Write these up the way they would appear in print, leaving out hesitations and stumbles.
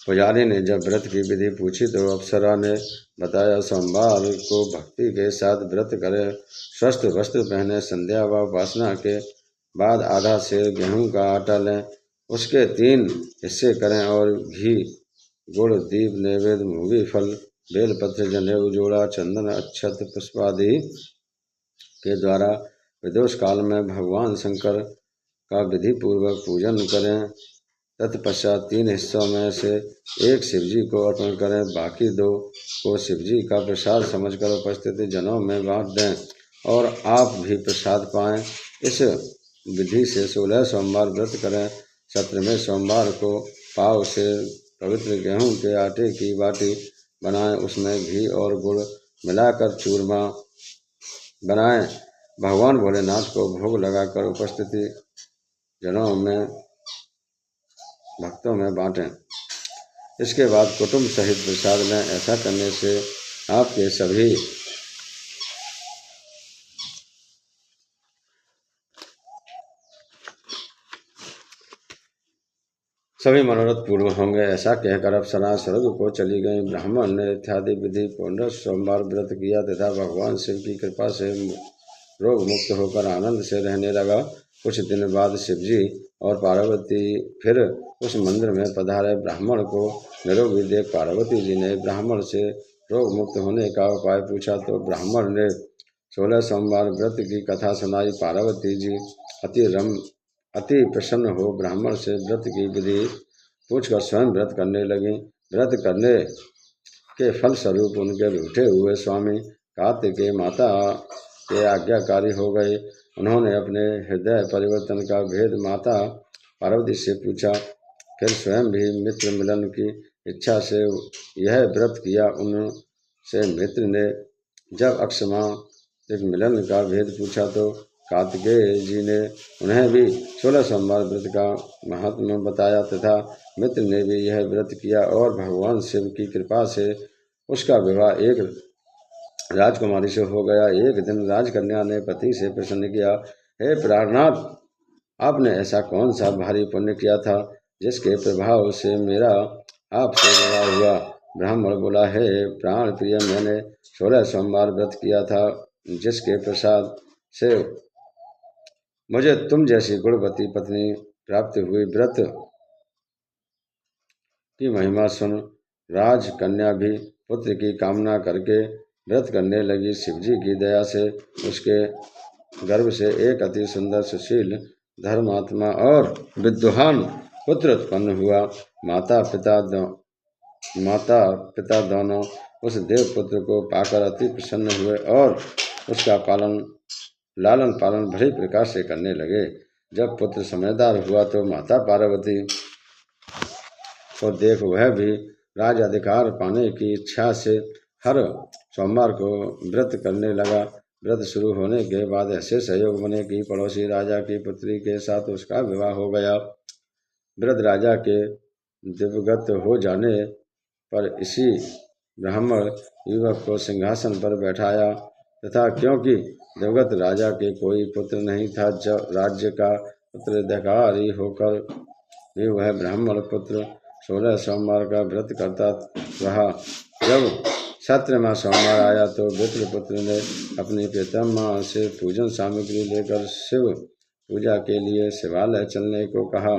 पुजारी ने जब व्रत की विधि पूछी तो अप्सरा ने बताया, सोमवार को भक्ति के साथ व्रत करें, स्वस्थ वस्त्र पहने, संध्या व उपासना के बाद आधा सेर गेहूं का आटा लें, उसके 3 हिस्से करें और घी, गुड़, दीप, नैवेद्य, मूंगी फल, बेलपत्र, जनेऊ, जोड़ा, चंदन, अक्षत, पुष्प आदि के द्वारा प्रदोष काल में भगवान शंकर का विधि पूर्वक पूजन करें। तत्पश्चात 3 हिस्सों में से 1 शिवजी को अर्पण करें, बाकी 2 को शिवजी का प्रसाद समझकर उपस्थित जनों में बांट दें और आप भी प्रसाद पाएं। इस विधि से 16 सोमवार व्रत करें। 17वें सोमवार को पाव से पवित्र गेहूं के आटे की बाटी बनाएं, उसमें घी और गुड़ मिलाकर चूरमा बनाएं, भगवान भोलेनाथ को भोग लगाकर उपस्थिति जनों में भक्तों में बांटें। इसके बाद कुटुंब सहित प्रसाद लें। ऐसा करने से आपके सभी मनोरथ पूर्ण होंगे। ऐसा कहकर अप्सरा स्वर्ग को चली गई। ब्राह्मण ने इत्यादि विधि पूर्ण सोमवार व्रत किया तथा भगवान शिव की कृपा से रोग मुक्त होकर आनंद से रहने लगा। कुछ दिन बाद शिवजी और पार्वती फिर उस मंदिर में पधारे। ब्राह्मण को निरोगी देख पार्वती जी ने ब्राह्मण से रोग मुक्त होने का उपाय पूछा तो ब्राह्मण ने 16 सोमवार व्रत की कथा सुनाई। पार्वती जी अति प्रसन्न हो ब्राह्मण से व्रत की विधि पूछकर स्वयं व्रत करने लगी। व्रत करने के फल स्वरूप उनके रूठे हुए स्वामी कार्तिकेय माता के आज्ञाकारी हो गए। उन्होंने अपने हृदय परिवर्तन का भेद माता पार्वती से पूछा, फिर स्वयं भी मित्र मिलन की इच्छा से यह व्रत किया। उनसे मित्र ने जब अक्षमा एक मिलन का भेद पूछा तो कार्तिकेय जी ने उन्हें भी 16 सोमवार व्रत का महात्म्य बताया तथा मित्र ने भी यह व्रत किया और भगवान शिव की कृपा से उसका विवाह एक राजकुमारी से हो गया। एक दिन राजकन्या ने पति से प्रश्न किया, हे प्राणनाथ, आपने ऐसा कौन सा भारी पुण्य किया था जिसके प्रभाव से मेरा आपसे विवाह हुआ? ब्राह्मण बोला, हे प्राण प्रिय, मैंने 16 सोमवार व्रत किया था जिसके प्रसाद से मुझे तुम जैसी गुणवती पत्नी प्राप्त हुई। व्रत की महिमा सुन राजकन्या भी पुत्र की कामना करके व्रत करने लगी। शिवजी की दया से उसके गर्भ से एक अति सुंदर, सुशील, धर्मात्मा और विद्वान पुत्र उत्पन्न हुआ। माता पिता दोनों उस देव पुत्र को पाकर अति प्रसन्न हुए और उसका लालन पालन बड़े प्रकार से करने लगे। जब पुत्र समझदार हुआ तो माता पार्वती को देख वह भी राज अधिकार पाने की इच्छा से हर सोमवार को व्रत करने लगा। व्रत शुरू होने के बाद ऐसे सहयोग बने कि पड़ोसी राजा की पुत्री के साथ उसका विवाह हो गया। वृद्ध राजा के दिवंगत हो जाने पर इसी ब्राह्मण युवक को सिंहासन पर बैठाया तथा क्योंकि दिवंगत राजा के कोई पुत्र नहीं था, जब राज्य का उत्तराधिकारी होकर भी वह ब्राह्मण पुत्र 16 सोमवार का व्रत करता रहा। जब 17वां सोमवार आया तो विप्रपुत्र ने अपनी प्रीतमा से पूजन सामग्री लेकर शिव पूजा के लिए शिवालय चलने को कहा,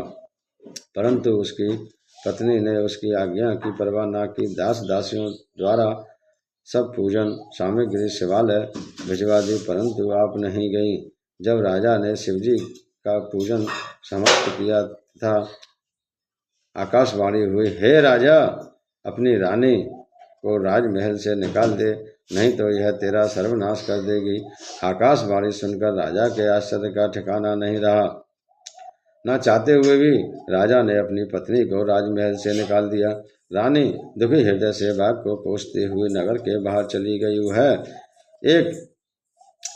परंतु उसकी पत्नी ने उसकी आज्ञा की परवाह न की। दास दासियों द्वारा सब पूजन सामग्री शिवालय भिजवा दी, परंतु आप नहीं गई। जब राजा ने शिवजी का पूजन समाप्त किया तथा आकाशवाणी हुई, हे राजा, अपनी रानी को राजमहल से निकाल दे, नहीं तो यह तेरा सर्वनाश कर देगी। आकाशवाणी सुनकर राजा के आश्चर्य का ठिकाना नहीं रहा। न चाहते हुए भी राजा ने अपनी पत्नी को राजमहल से निकाल दिया। रानी दुखी हृदय से बाग को कोसते हुए नगर के बाहर चली गई। वह एक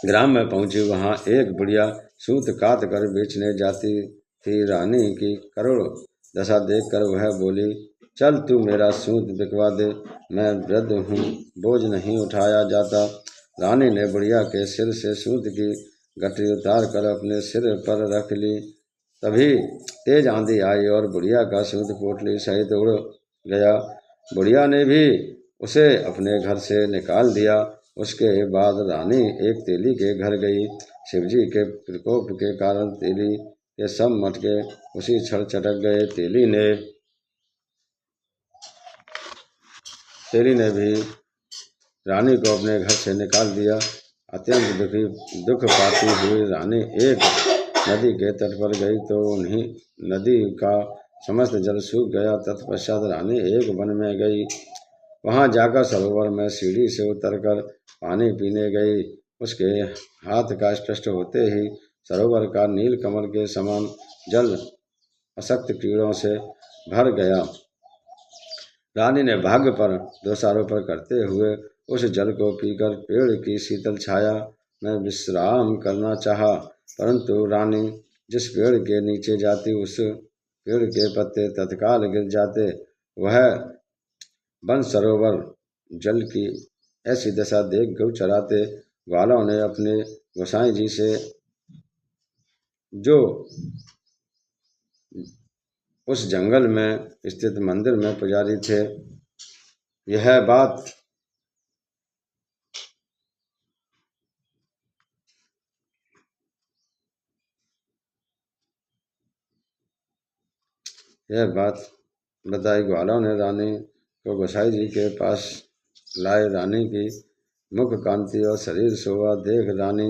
ग्राम में पहुंची। वहां एक बुढ़िया सूत काट कर बेचने जाती थी। रानी की करुण दशा देखकर वह बोली, चल तू मेरा सूत बिकवा दे, मैं वृद्ध हूँ, बोझ नहीं उठाया जाता। रानी ने बुढ़िया के सिर से सूत की गठरी उतार कर अपने सिर पर रख ली। तभी तेज आंधी आई और बुढ़िया का सूत पोटली सहित उड़ गया। बुढ़िया ने भी उसे अपने घर से निकाल दिया। उसके बाद रानी एक तेली के घर गई। शिवजी के प्रकोप के कारण तेली के सब मटके उसी क्षण चटक गए। तेली ने भी रानी को अपने घर से निकाल दिया। अत्यंत दुख पाती हुई रानी एक नदी के तट पर गई तो उन्हीं नदी का समस्त जल सूख गया। तत्पश्चात रानी एक वन में गई। वहां जाकर सरोवर में सीढ़ी से उतरकर पानी पीने गई। उसके हाथ का स्पष्ट होते ही सरोवर का नील कमल के समान जल अशक्त कीड़ों से भर गया। रानी ने भाग्य पर दोषारोपण करते हुए उस जल को पीकर पेड़ की शीतल छाया में विश्राम करना चाहा, परंतु रानी जिस पेड़ के नीचे जाती उस पेड़ के पत्ते तत्काल गिर जाते। वह वन सरोवर जल की ऐसी दशा देख गौ चराते ग्वालों ने अपने गोसाई जी से, जो उस जंगल में स्थित मंदिर में पुजारी थे, यह बात बताई। ग्वालों ने रानी को गोसाई जी के पास लाए। रानी की मुख कांति और शरीर शोभा देख रानी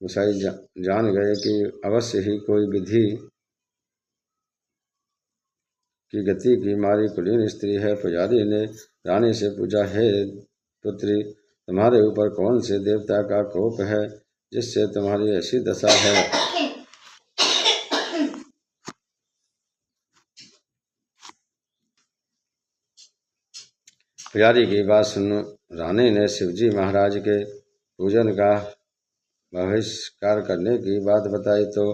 गोसाई जान गए कि अवश्य ही कोई विधि की गति की मारी कुलीन स्त्री है। पुजारी ने रानी से पूछा, हे पुत्री, तुम्हारे ऊपर कौन से देवता का कोप है जिससे तुम्हारी ऐसी दशा है? पुजारी की बात सुन रानी ने शिवजी महाराज के पूजन का बहिष्कार करने की बात बताई तो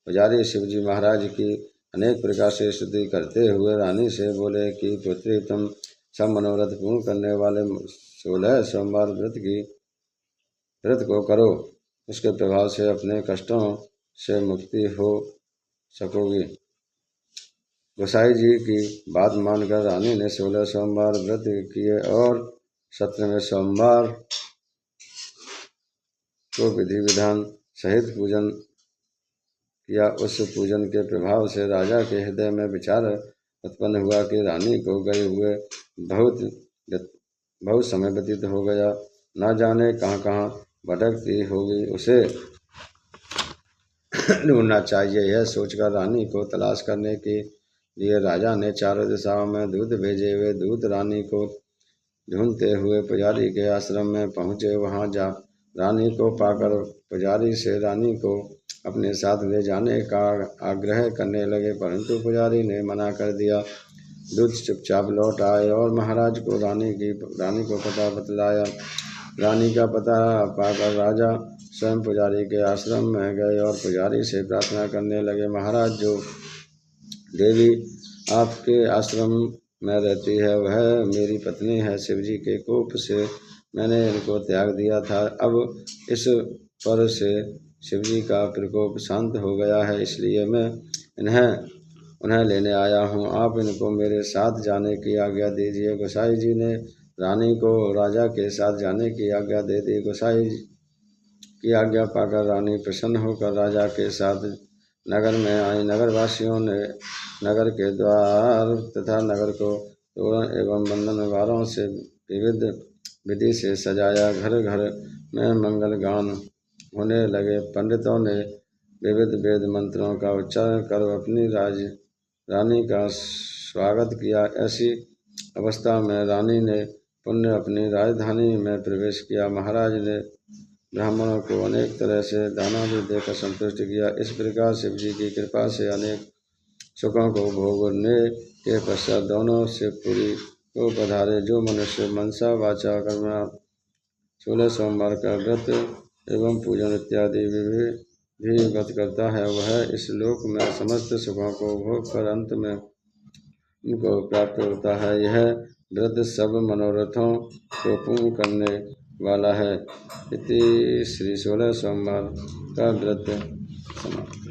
पुजारी शिवजी महाराज की अनेक प्रकार से स्तुति करते हुए रानी से बोले कि पुत्री, तुम सब मनोरथ पूर्ण करने वाले 16 सोमवार व्रत को करो। उसके प्रभाव से अपने कष्टों से मुक्ति हो सकोगी। गोसाई जी की बात मानकर रानी ने 16 सोमवार व्रत किए और 17वें सोमवार को विधि विधान सहित पूजन किया। उस पूजन के प्रभाव से राजा के हृदय में विचार उत्पन्न हुआ कि रानी को गए हुए बहुत समय व्यतीत हो गया, न जाने कहाँ कहाँ भटकती होगी, उसे ढूंढना चाहिए। यह सोचकर रानी को तलाश करने के लिए राजा ने चारों दिशाओं में दूत भेजे। वे दूत रानी को ढूंढते हुए पुजारी के आश्रम में पहुँचे। वहाँ रानी को पाकर पुजारी से रानी को अपने साथ ले जाने का आग्रह करने लगे, परंतु पुजारी ने मना कर दिया। दूत चुपचाप लौट आए और महाराज को रानी को पता बतलाया। रानी का पता पाकर राजा स्वयं पुजारी के आश्रम में गए और पुजारी से प्रार्थना करने लगे, महाराज, जो देवी आपके आश्रम में रहती है वह मेरी पत्नी है। शिवजी के कोप से मैंने इनको त्याग दिया था। अब इस पर से शिवजी का प्रकोप शांत हो गया है, इसलिए मैं उन्हें लेने आया हूँ। आप इनको मेरे साथ जाने की आज्ञा दीजिए। गोसाई जी ने रानी को राजा के साथ जाने की आज्ञा दे दी। गोसाई की आज्ञा पाकर रानी प्रसन्न होकर राजा के साथ नगर में आई। नगरवासियों ने नगर के द्वार तथा नगर को तोरण एवं बंधनवारों से विविध विधि से सजाया। घर घर में मंगल गान होने लगे। पंडितों ने विविध वेद मंत्रों का उच्चारण कर अपनी रानी का स्वागत किया। ऐसी अवस्था में रानी ने पुण्य अपनी राजधानी में प्रवेश किया। महाराज ने ब्राह्मणों को अनेक तरह से दाना भी देकर संतुष्ट किया। इस प्रकार शिवजी की कृपा से अनेक सुखों को भोगने के पश्चात दोनों शिवपुरी को पधारे। जो मनुष्य मनसा वाचा कर्मणा 16 सोमवार का व्रत एवं पूजन इत्यादि भी व्रत करता है, वह इस लोक में समस्त सुखों को भोग कर अंत में उनको प्राप्त होता है। यह व्रत सब मनोरथों को पूर्ण करने वाला है। इति श्री 16 सोमवार का व्रत समाप्त।